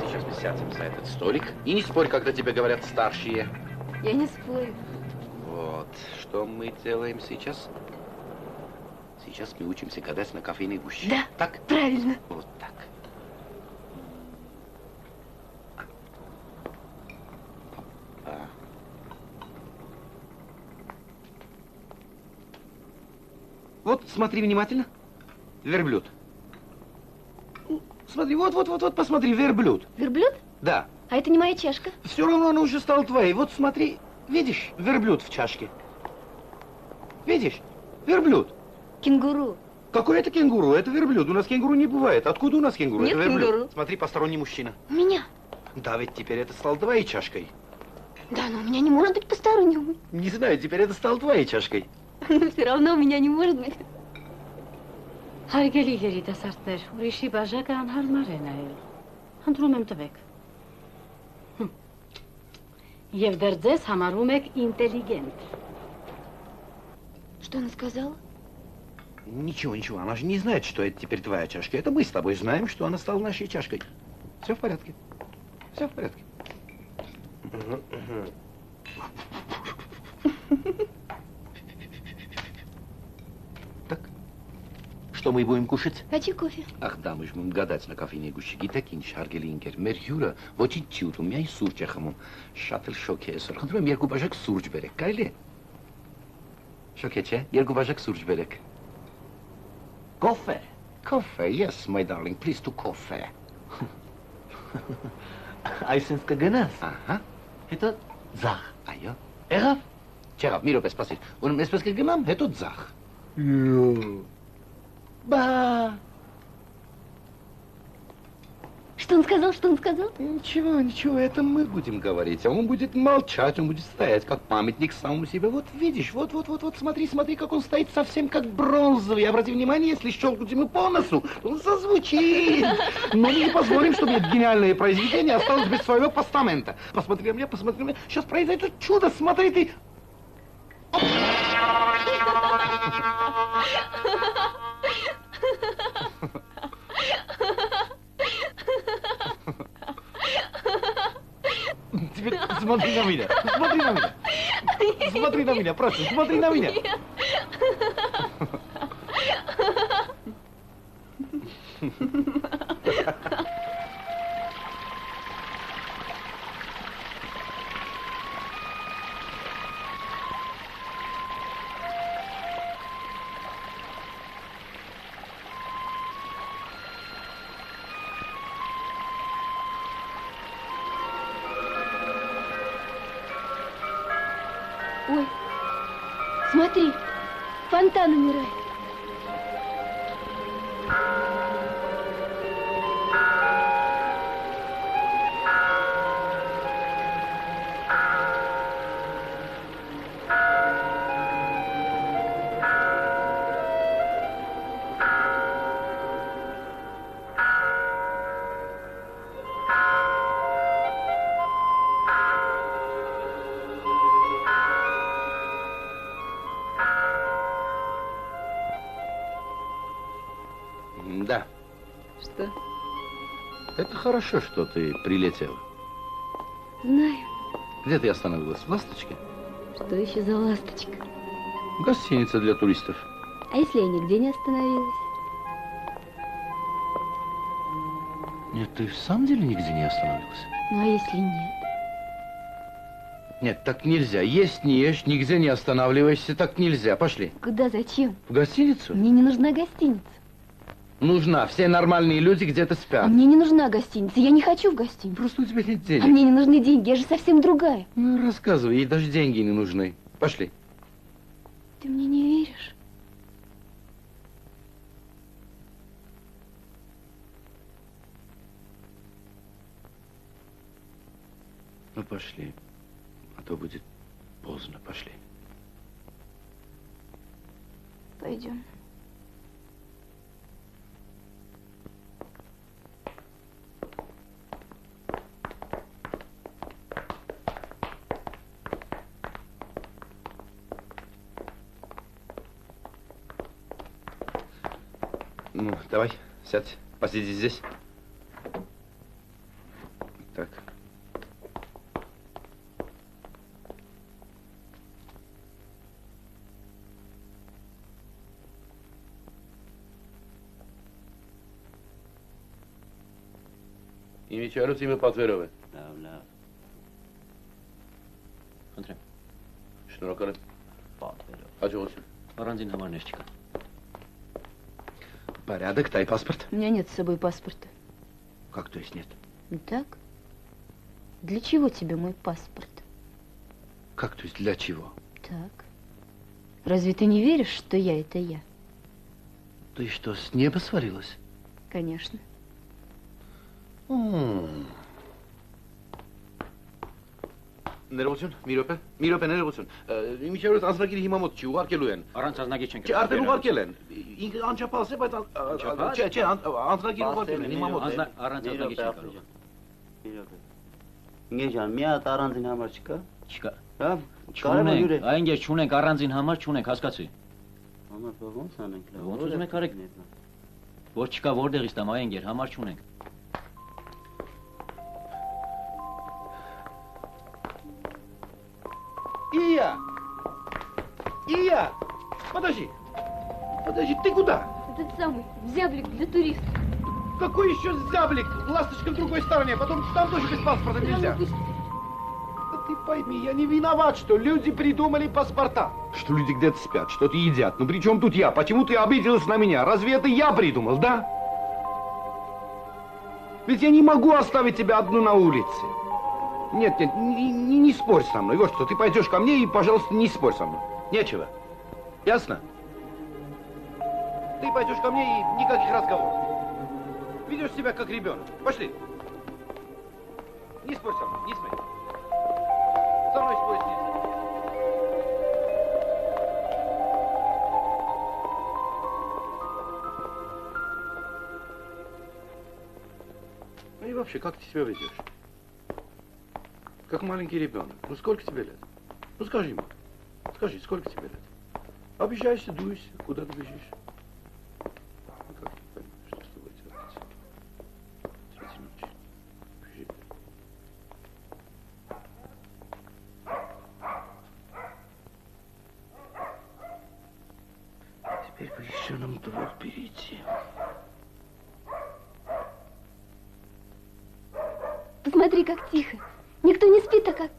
Сейчас мы сядем за этот столик. И не спорь, когда тебе говорят старшие. Я не спорю. Вот, что мы делаем сейчас? Сейчас мы учимся гадать на кофейной гуще. Да, так? Правильно. Вот так. Вот, смотри внимательно. Верблюд. Смотри, вот, посмотри, верблюд. Верблюд? Да. А это не моя чашка? Все равно она уже стала твоей. Вот смотри, видишь, верблюд в чашке. Видишь? Верблюд. Кенгуру. Какой это кенгуру? Это верблюд. У нас кенгуру не бывает. Откуда у нас кенгуру? Нет это верблюд. кенгуру. Смотри, посторонний мужчина. У меня. Да, ведь теперь это стало твоей чашкой. Да, но у меня не может быть постороннего. Не знаю, теперь это стало твоей чашкой. Но все равно у меня не может быть. Հարգելի երիտասարդներ, ուրիշի բաժակը անհարմար է նայել։ Խնդրում եմ տվեք։ Եվ դեռ ձեզ համարում եք ինտելիգենտ։ Что она сказала? Ничего, она же не знает, что это теперь твоя чашка. Это мы с тобой знаем, что она стала нашей чашкой. Все в порядке. Все в порядке. Так, что мы будем кушать? Хочу кофе. Ах да, мы же будем гадать на кофейной гуще. Գիտեք ինչ, հարգելի ընկեր, մեր հյուրը ոչինչ չի ուտում, միայն սուրճ է խմում։ Շատ էլ շոկ է այսօր։ Խնդրում եմ երկու բաժակ սուրճ բերեք, կարելի է։ Շոկ է, չէ՞։ Երկու բաժակ սուրճ բերեք։ Coffee. Coffee, yes, my darling, please to coffee. Այսինքն կգնաս։ Ահա։ Հետո ձախ։ Այո։ Եղավ։ Չեղավ, մի րոպե, սպասիր։ Ուրեմն այսպես կգնամ, հետո ձախ։ Բա։ Что он сказал? Что он сказал? Ничего, это мы будем говорить, а он будет молчать, он будет стоять, как памятник самому себе. Вот видишь, вот, смотри, как он стоит совсем как бронзовый. Обрати внимание, если щелкнуть ему по носу, он зазвучит. Но мы не позволим, чтобы это гениальное произведение осталось без своего постамента. Посмотри на меня, сейчас произойдет чудо, смотри ты. Теперь смотри на меня, смотри на меня, просто смотри на меня. Ой, смотри, фонтан умирает. Да. Что? Это хорошо, что ты прилетела. Знаю. Где ты остановилась? В «Ласточке»? Что еще за ласточка? Гостиница для туристов. А если я нигде не остановилась? Нет, ты в самом деле нигде не останавливался? Ну а если нет? Нет, так нельзя. Есть не ешь, нигде не останавливайся, так нельзя. Пошли. Куда, зачем? В гостиницу? Мне не нужна гостиница. Нужна. Все нормальные люди где-то спят. А мне не нужна гостиница, я не хочу в гостиницу. Просто у тебя нет денег. А мне не нужны деньги, я же совсем другая. Ну, рассказывай, ей даже деньги не нужны. Пошли. Ты мне не веришь? Ну, пошли. А то будет поздно. Пошли. Пойдем. Ну, давай, сядь, посиди здесь. Так. И вечеру тебе պատվերով է։ Լավ, լավ։ Խնդրեմ։ Շնորհակալ եմ։ Պատվերով։ Հաջողություն։ Առանձին համարներ չկա։ Порядок, дай паспорт. У меня нет с собой паспорта. Как то есть нет? Ну так? Для чего тебе мой паспорт? Как то есть для чего? Так. Разве ты не веришь, что я это я? Ты что, с неба свалилась? Конечно. Ներողություն, մի րոպե, ներողություն։ Իմիջիայլոց անձնագիրը հիմա մոտ չի, ուղարկելու են։ Առանց անձնագիր չենք։ Չէ, արդեն ուղարկել են։ Ինքը անչափահաս է, բայց չէ, անձնագիր ուղարկել են հիմա մոտ։ Առանց անձնագիր չենք կարող։ Մի րոպե։ Ինգեջան, մի հատ առանձին համար չկա։ Չկա։ Լավ, Չունենք, այն ես չունենք, առանձին համար չունենք, հասկացի։ Համար ո՞նց անենք լավ։ Ոնց ուզում եք արեք։ Որ չկա որտեղից տամ, այն ես համար չունենք։ Ия! Подожди! Подожди, ты куда? Этот самый зяблик для туристов. Какой еще зяблик? Ласточка в другой стороне, потом там тоже без паспорта нельзя. Да ты пойми, я не виноват, что люди придумали паспорта. Что люди где-то спят, что-то едят. Ну при чем тут я? Почему ты обиделась на меня? Разве это я придумал, да? Ведь я не могу оставить тебя одну на улице. Нет, не спорь со мной. Вот что, ты пойдешь ко мне и, пожалуйста, не спорь со мной. Нечего. Ясно? Ты пойдешь ко мне и никаких разговоров. Ведешь себя как ребенок. Пошли. Не спорь со мной, не смей. Со мной спорить нельзя. Ну и вообще, как ты себя ведешь? Как маленький ребенок. Ну сколько тебе лет? Ну скажи ему. Скажи, сколько тебе лет? Обижаешься, дуешься, куда ты бежишь? Ну как ты понимаешь, что с тобой делается? Среди ночи. Бежи. Теперь бы еще нам двух перейти. Посмотри, как тихо. Никто не спит, а как...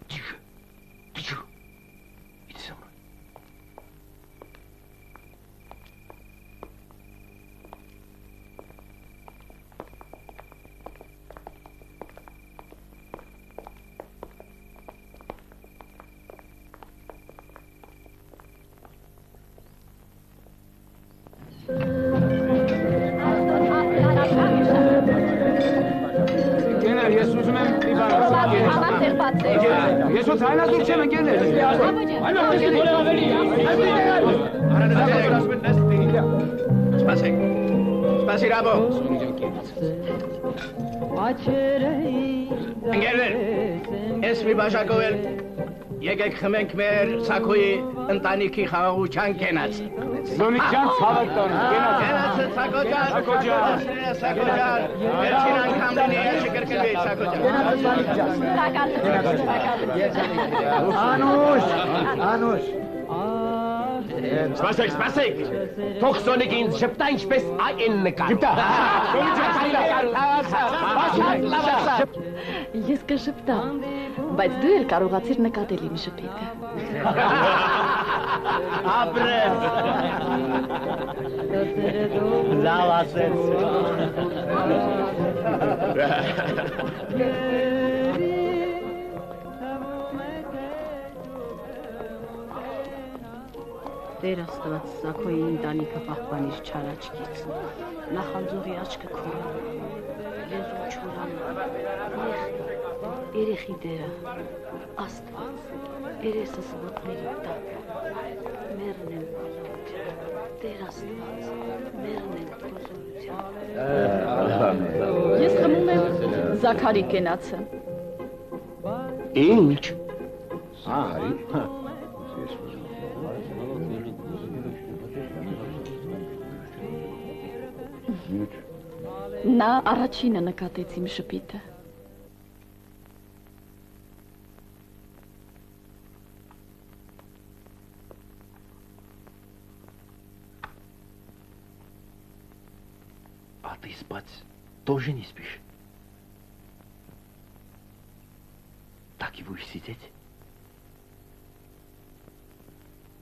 Тихо. Ты чего? Иди со мной. Ես ո՞ց այնազուր չեմ ընկերներ։ Այո, ես բոլոր ավելի։ Սպասեք։ Սպասիր աբո։ Ընկերներ, ես մի բաշակով էլ Եկեք խմենք մեր Սակոյի ընտանիքի խաղաղության կենացը։ Զոնիկյան ցավը տան, կենացը Սակո ջան, Սակո ջան, վերջին անգամ լինի շքրկվի Սակո ջան։ Անուշ։ Սպասեք, թող Սոնիկը ինձ շպտա ինչպես այն նկար։ Ես կշպտամ, բայց դու էլ կարողացիր նկատել իմ շփիթը։ Ապրեմ։ Լավ ասեց։ Տեր Աստված Սակոյի ընտանիքը պահպանիր չար աչքից, նախանձողի աչքը քորան, լեզու չորան, երեխի դերը, Աստված, երեսս ոտների տակ, մերն եմ կոզորության, Տեր Աստված, մերն եմ կոզորության։ Ես խմում եմ Զաքարի կենացը։ Ինչ։ Արի։ Նա առաջինը նկատեց իմ շփիթը։ А ты спать тоже не спишь? Так и будешь сидеть?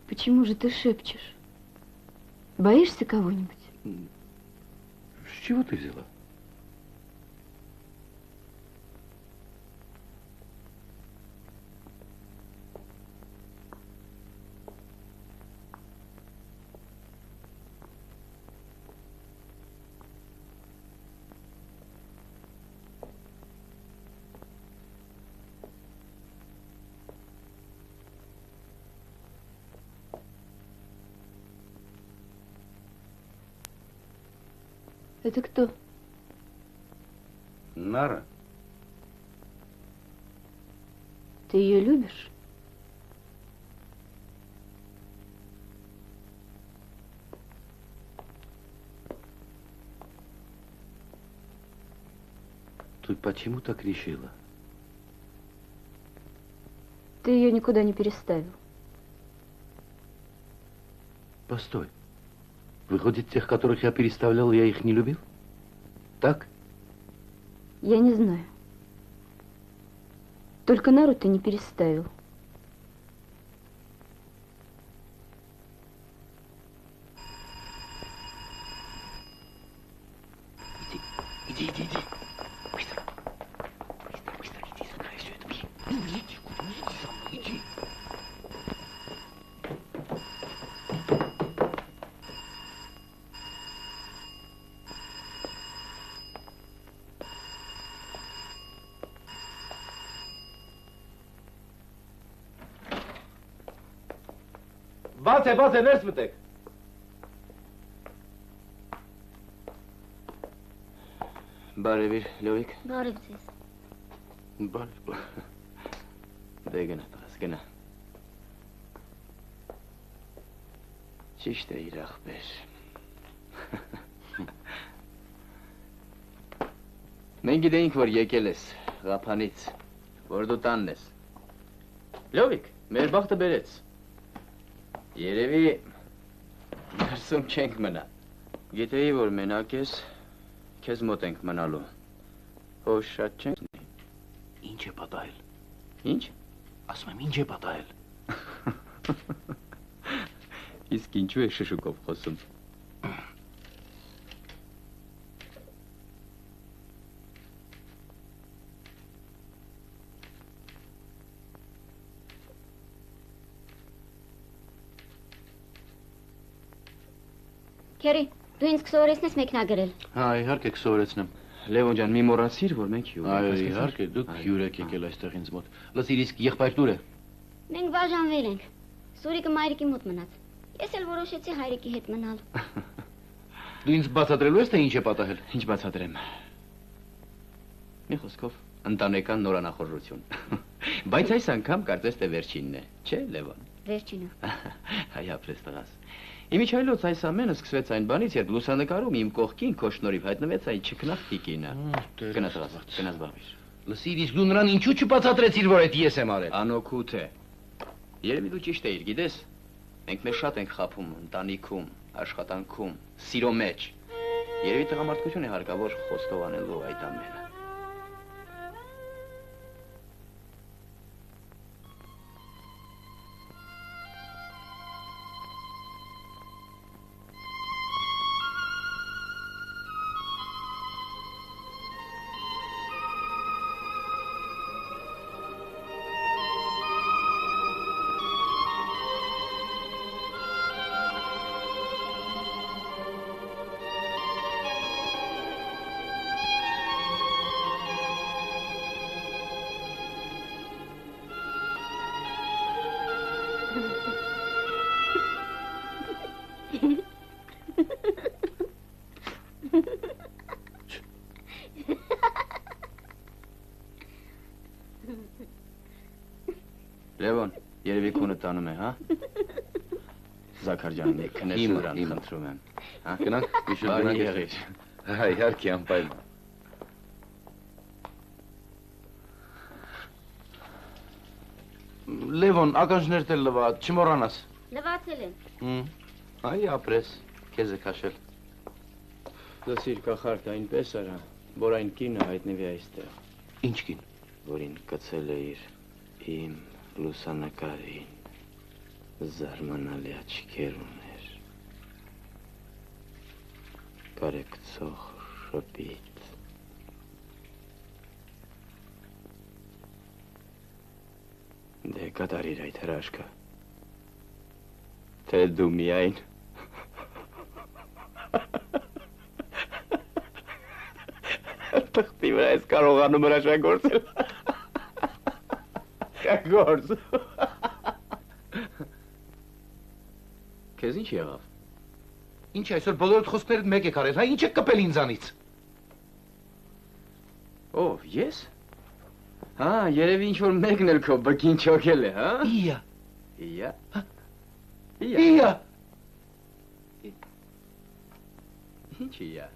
Почему же ты шепчешь? Боишься кого-нибудь? С чего ты взяла? Это кто? Нара. Ты ее любишь? Ты почему так решила? Ты ее никуда не переставил. Постой. Выходит, тех, которых я переставлял, я их не любил? Так? Я не знаю. Только Нару ты не переставил. Иди. Быстро. Иди, забирай все это. Иди со мной, иди. Բաց է, ներս մտեք։ Բարևիր, Լովիկ։ Բարև ձեզ։ Բարև։ Դե գնա, տղաս, գնա։ Ճիշտ է իր ախպեր։ Մենք գիտեինք, որ եկել ես Ղափանից, որ դու տանն ես։ Լովիկ, մեր բախտը բերեց։ Երևի ներսում չենք մնա։ Գիտեի, որ մենակ ես, քեզ մոտ ենք մնալու։ Հո շատ չենք։ Ինչ է պատահել։ Ինչ։ Ասում եմ, ինչ է պատահել։ Իսկ ինչու է շշուկով խոսում։ Քերի, դու ինձ կսովորեցնես մեկնագրել։ Հա, իհարկե կսովորեցնեմ։ Լևոն ջան, մի մոռացիր, որ մենք հյուր ենք։ Այո, իհարկե, դուք հյուր եք եկել այստեղ ինձ մոտ։ Լսիր, իսկ եղբայրդ ուր է։ Մենք բաժանվել ենք։ Սուրիկը մայրիկի մոտ մնաց։ Ես էլ որոշեցի հայրիկի հետ մնալ։ Դու ինձ բացատրելու ես, թե ինչ է պատահել։ Ինչ բացատրեմ։ Մի խոսքով, ընտանեկան նորանախորժություն։ Բայց այս անգամ կարծես թե վերջինն է, չէ, Լևոն։ Վերջինը։ Հայ ապրես տղաս։ Իմիջայլոց այս ամենը սկսվեց այն բանից, երբ լուսանկարում իմ կողքին քո շնորհիվ հայտնվեց այն չքնաղ տիկինը։ Գնա տղաս, գնաս բաղվիր։ Լսիր, իսկ դու նրան ինչու չբացատրեցիր, որ այդ ես եմ արել։ Անօգուտ է։ Երևի դու ճիշտ էիր, գիտես։ Մենք մեզ շատ ենք խաբում ընտանիքում, աշխատանքում, սիրո մեջ։ Երևի տղամարդկություն է հարկավոր խոստովանելու այդ ամենը։ Լևոն, երևի քունը տանում է, հա? Զաքար ջան, քնես նրան, խնդրում եմ։ Գնանք, միշտ գնանք եղիր։ Հա, իհարկե, անպայման։ Լևոն, ականջներդ էլ լվաց, չմոռանաս։ Լվացել են։ Այ ապրես, քեզ է քաշել։ Լսիր, կախարդ, այնպես արա, որ այն կինը հայտնվի այստեղ։ Ինչ կին։ Որին կցել էիր իմ լուսանկարին, զարմանալի աչքեր ուներ, կարեկցող շպիտ։ Դե կատարիր այդ հրաշքը, թե դու միայն տղտի վրա ես կարողանում հրաշագործել։ Գործ։ Քեզ ինչ եղավ։ Ինչ այսօր բոլորդ խոսքներդ մեկ եք արել, հա ինչ եք կպել ինձանից։ Ով, ես։ Հա, երևի ինչ որ մեկն էլ քո բկին չոքել է, հա։ Իա։ Իա։ Իա։ Ինչ իա։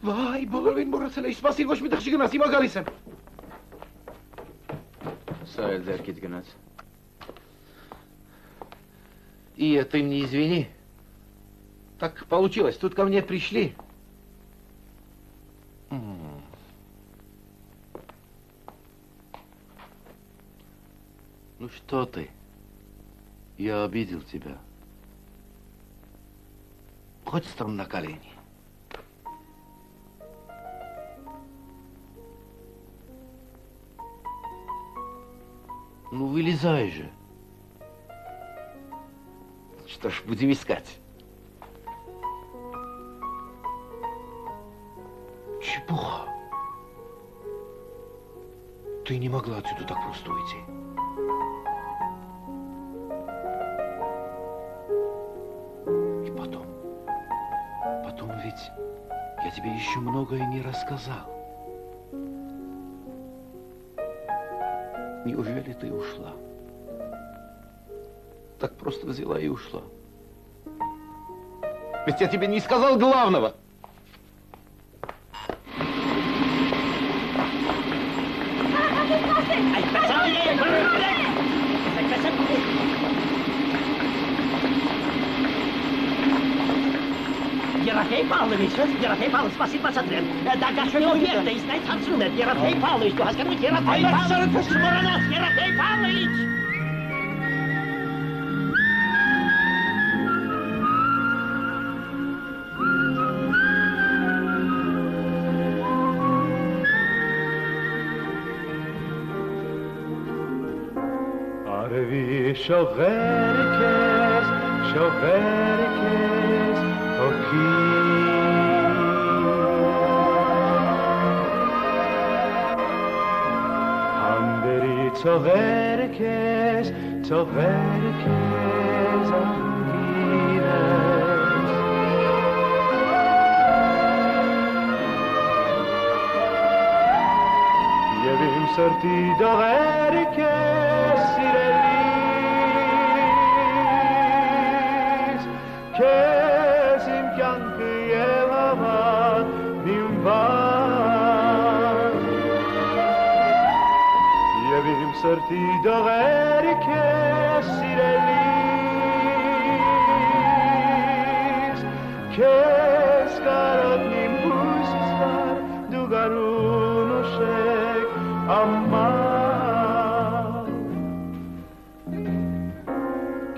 Վայ, բոլորին մոռացել էի, սպասիր, ոչ մի տեղ չգնաս, հիմա գալիս եմ։ Սա էլ ձեռքից գնաց։ Ия, ты мне извини. Так получилось, тут ко мне пришли. Ну что ты? Я обидел тебя. Хоть там на колени. Ну, вылезай же. Что ж, будем искать. Чепуха. Ты не могла отсюда так просто уйти. И потом ведь я тебе еще многое не рассказал. Неужели ты ушла? Так просто взяла и ушла. Ведь я тебе не сказал главного. Ерофей Павлович, спасибо, посмотрим. Да, Гашеев верно, и знать отсюда. Ерофей Павлович, ну, скажите, Ерофей Павлович, Шмуранов, Ерофей Павлович! عربي شغالكس اوكي همبری تغرکس انگیرس یه սրտի դողերը քեզ սիրելիս քեզ իմ կյանքը եւ հավատն իմ բան եւ իմ սրտի դողերը քեզ սիրելիս քեզ կարոտն իմ հույսս վար դու գարուն ուշեք Aman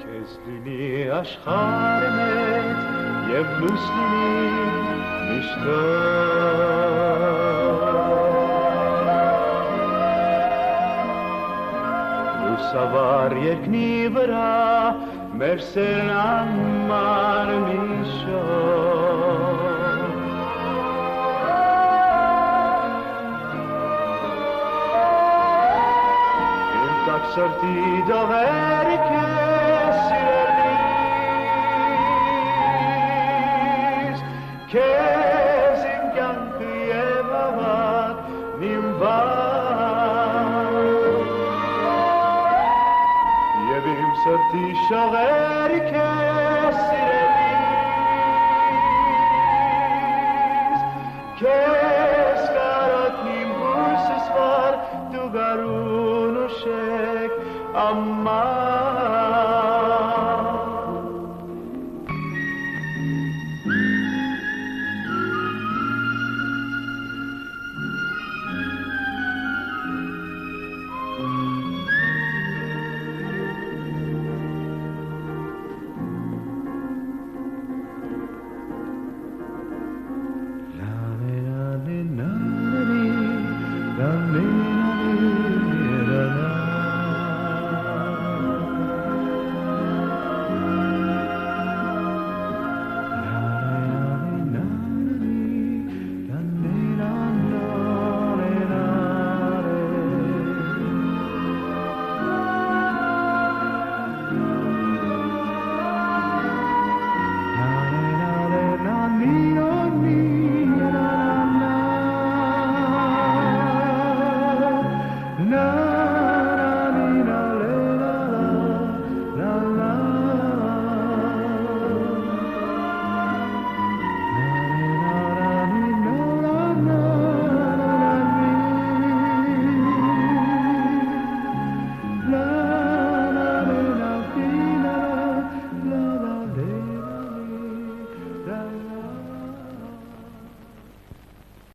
Քեզ լինի աշխարհը մեծ եւ լույս լինի միշտ Լուսավոր երկնի վրա մեր սերն ամար միշտ Սրտի դողերը քեզ սիրելիս քեզ իմ կյանքը եւ հավատն իմ բան եւ իմ սրտի շողերը քեզ սիրելիս քեզ կարոտն իմ հույսս վար դու գարուն ուշեք Aman